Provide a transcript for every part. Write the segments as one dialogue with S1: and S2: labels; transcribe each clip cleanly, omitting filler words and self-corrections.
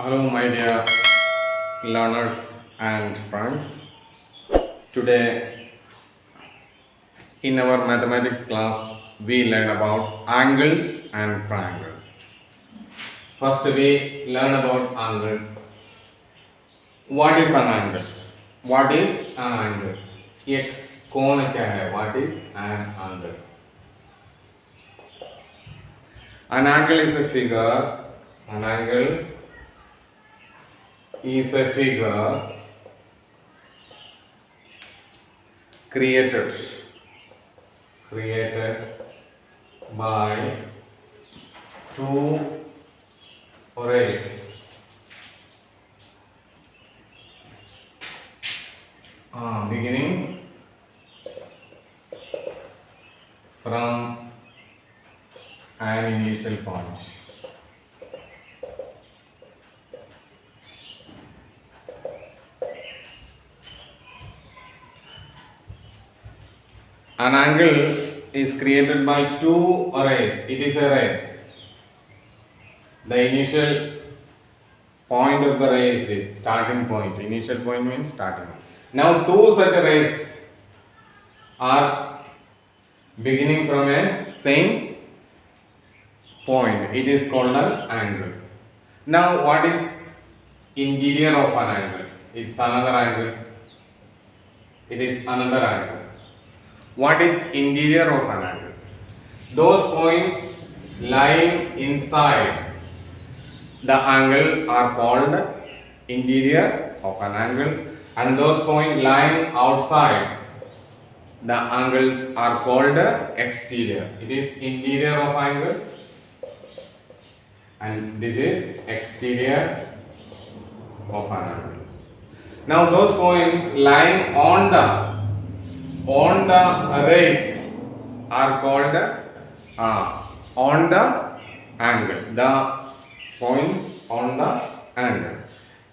S1: Hello, my dear learners and friends. Today, in our mathematics class, we learn about angles and triangles. First, we learn about angles. What is an angle? What is an angle? एक कोण क्या है? What is an angle? An angle is a figure. An angle is a figure created by two rays beginning from an initial point. An angle is created by two rays. It is a ray. The initial point of the ray is this starting point. Initial point means starting. Now two such rays are beginning from a same point. It is called an angle. Now what is interior of an angle? It's another angle. It is another angle. What is interior of an angle? Those points lying inside the angle are called interior of an angle, and those points lying outside the angles are called exterior. It is interior of angle and this is exterior of an angle. Now those points lying on the rays are called on the angle. The points on the angle.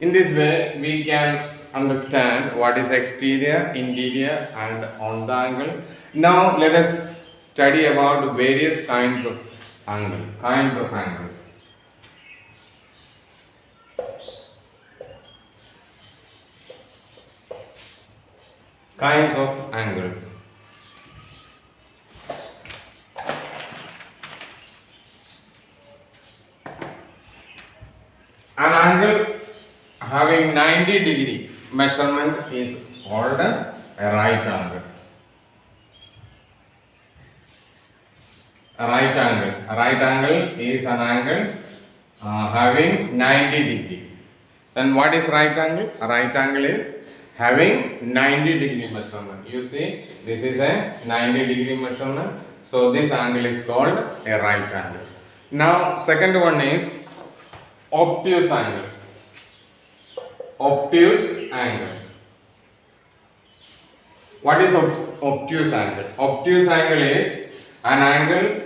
S1: In this way, we can understand what is exterior, interior, and on the angle. Now, let us study about various kinds of angle. Kinds of angles. Kinds of angles. An angle having 90-degree measurement is called a right angle. A right angle. A right angle is an angle having 90-degree. Then what is right angle? A right angle is having 90-degree measurement. You see, this is a 90-degree measurement. So this angle is called a right angle. Now, second one is obtuse angle. Obtuse angle. What is obtuse angle? Obtuse angle is an angle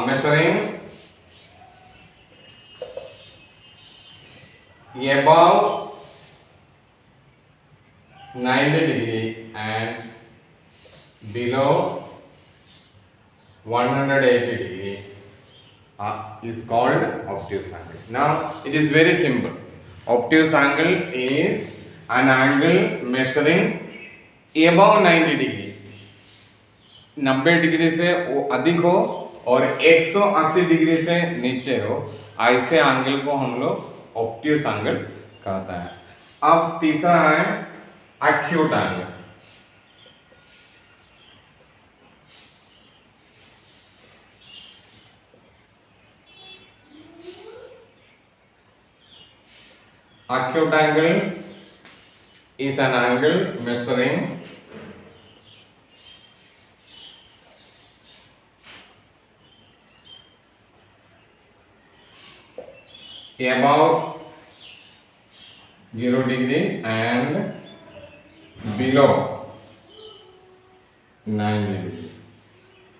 S1: measuring above 90-degree and below 180-degree is called obtuse angle. Now it is very simple. Obtuse angle is an angle measuring above 90-degree. 90 degree से अधिक हो और 180 degree से नीचे हो, ऐसे angle को हम लोग ऑब्ट्यूस एंगल कहता है. अब तीसरा है acute angle. Acute angle is an angle measuring above 0 degree and below 90 degree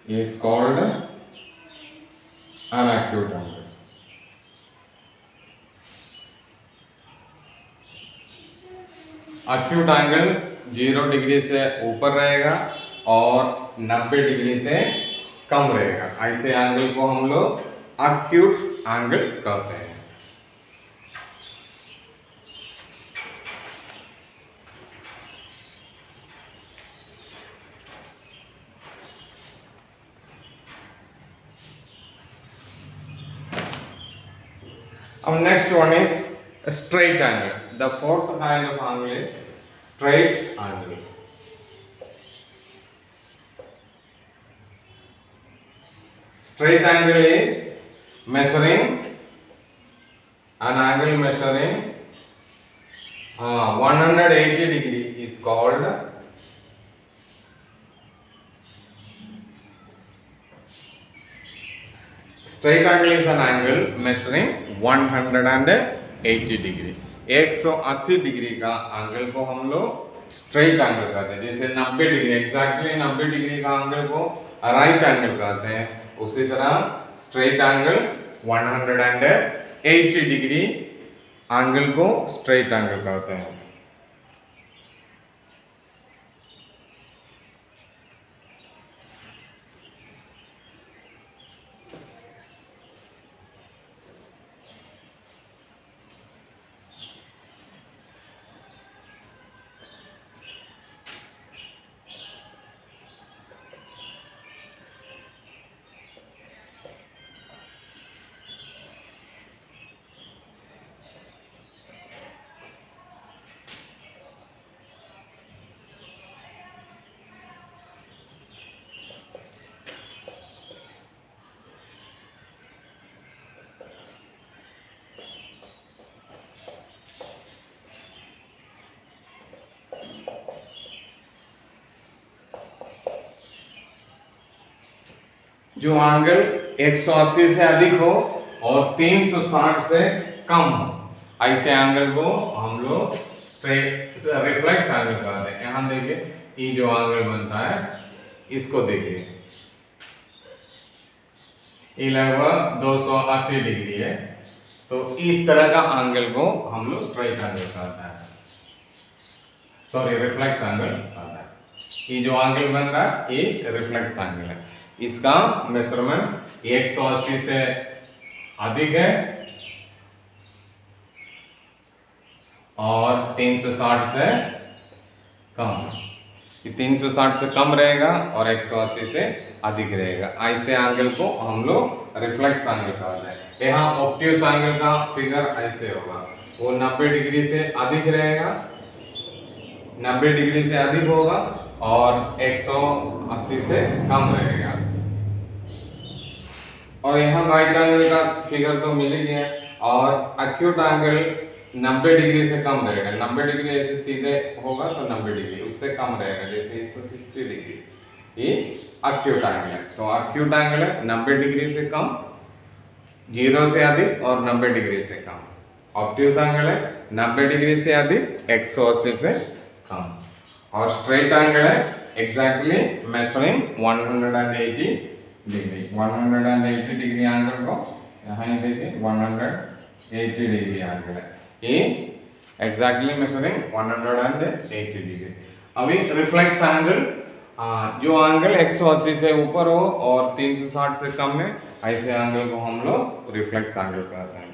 S1: is called an acute angle. Acute angle 0 degree से ऊपर रहेगा और 90 डिग्री से कम रहेगा. ऐसे एंगल को हम लोग acute angle कहते हैं। Our next one is a straight angle. The fourth kind of angle is straight angle. Straight angle is measuring an angle measuring 180 degree is called straight angle is an angle measuring 180 degree. 180 degree का angle को हम लोग straight angle कहते हैं। जैसे 90 degree exactly 90 degree का angle को right angle कहते हैं, उसी तरह स्ट्रेट एंगल 180 डिग्री एंगल को स्ट्रेट एंगल कहते हैं। जो एंगल 180 से अधिक हो और 360 से कम हो, ऐसे एंगल को हम लोग स्ट्रेट रिफ्लेक्स एंगल कहते हैं। यहाँ देखिए ये जो एंगल बनता है इसको देखिए, ये लगभग 280 डिग्री है, तो इस तरह का एंगल को हम लोग स्ट्रेट एंगल कहते हैं, सॉरी रिफ्लेक्स एंगल कहते हैं। ये जो एंगल बन रहा है ये रिफ्लेक्स एंगल है। इसका मेजरमेंट 180 से अधिक है और 360 से कम है। ये 360 से कम रहेगा और 180 से अधिक रहेगा। ऐसे एंगल को हम लोग रिफ्लेक्स एंगल कहते हैं। यहाँ ऑब्ट्यूस एंगल का फिगर ऐसे होगा, वो 90 डिग्री से अधिक रहेगा, 90 डिग्री से अधिक होगा और 180 से कम रहेगा। और यहाँ राइट एंगल का फिगर तो मिल ही गया, और एक्यूट एंगल 90 डिग्री से कम रहेगा। 90 डिग्री ऐसे सीधे होगा तो 90 डिग्री, उससे कम रहेगा, जैसे 160 डिग्री, ये एक्यूट एंगल है। तो एक्यूट एंगल है 90 डिग्री से कम, 0 से अधिक और 90 डिग्री से कम। ऑब्ट्यूस एंगल है 90 डिग्री से अधिक, 180 से कम। और स्ट्रेट एंगल है exactly measuring 180 degree. 180 degree angle को यहाँ ही देखिए 180 डिग्री एंगल है, ये एग्जैक्टली मेजरिंग 180 डिग्री। अभी रिफ्लेक्स एंगल, जो एंगल 180 से ऊपर हो और 360 से कम है, ऐसे एंगल को हम लोग रिफ्लेक्स एंगल कहते हैं।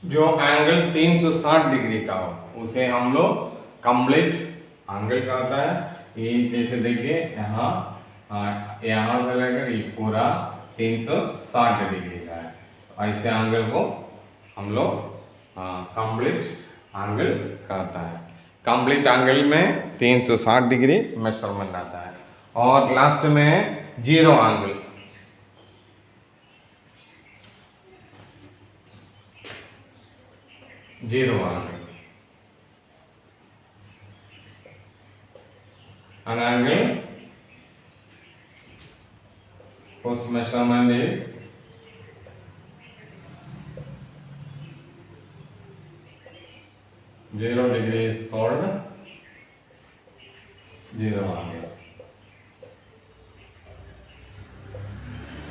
S1: जो एंगल 360 डिग्री का हो उसे हम लोग कंप्लीट एंगल कहता है। ये जैसे देखिए यहाँ यहाँ से लेकर ये पूरा 360 डिग्री का है, ऐसे एंगल को हम लोग कंप्लीट एंगल कहता है। कंप्लीट एंगल में 360 डिग्री मेजरमेंट आता है। और लास्ट में zero angle, zero angle, an angle whose measurement is 0 degree is called zero angle.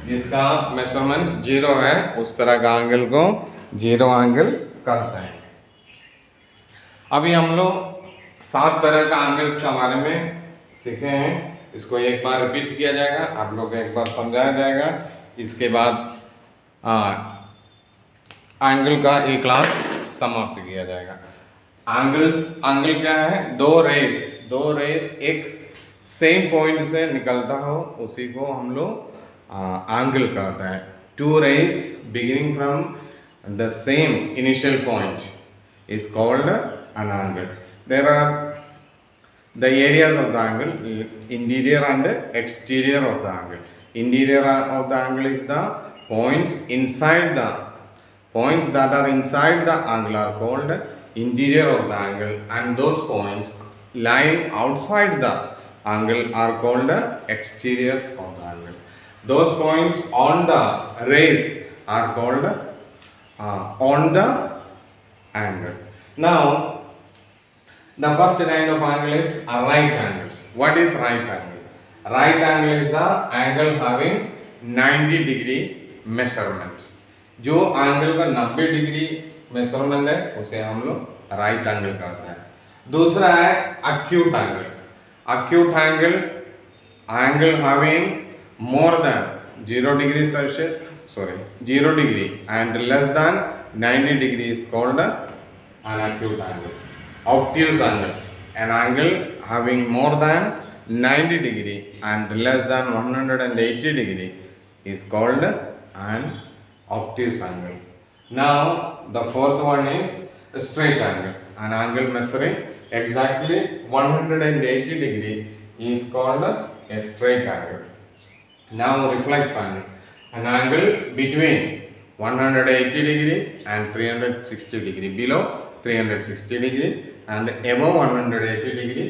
S1: जिसका मेजरमेंट जीरो है उस तरह का एंगल को जीरो एंगल कहते हैं। अभी हम लोग 7 तरह का एंगल के बारे में सीखे हैं। इसको एक बार रिपीट किया जाएगा, आप लोग को एक बार समझाया जाएगा। इसके बाद एंगल का एक क्लास समाप्त किया जाएगा। एंगल क्या है? दो रेस एक सेम पॉइंट से निकलता हो उसी को हम लोग एंगल कहते हैं। Two rays beginning from the same initial point is called an angle. There are the areas of the angle, interior and exterior of the angle. Interior of the angle is the points that are inside the angle are called interior of the angle, and those points lying outside the angle are called exterior of the angle. Those points on the rays are called on the angle. Now the first kind of angle is a right angle. What is right angle? Right angle is the angle having 90 degree measurement. जो angle का 90 degree measurement है उसे हम लोग right angle कहते हैं। दूसरा है acute angle. Acute angle having more than 0 degree and less than 90 degree is called an acute angle. Obtuse angle, an angle having more than 90 degree and less than 180 degree is called an obtuse angle. Now the fourth one is a straight angle. An angle measuring exactly 180 degree is called a straight angle. Now reflex angle, an angle between 180 degree and 360 degree, below 360 degree and above 180 degree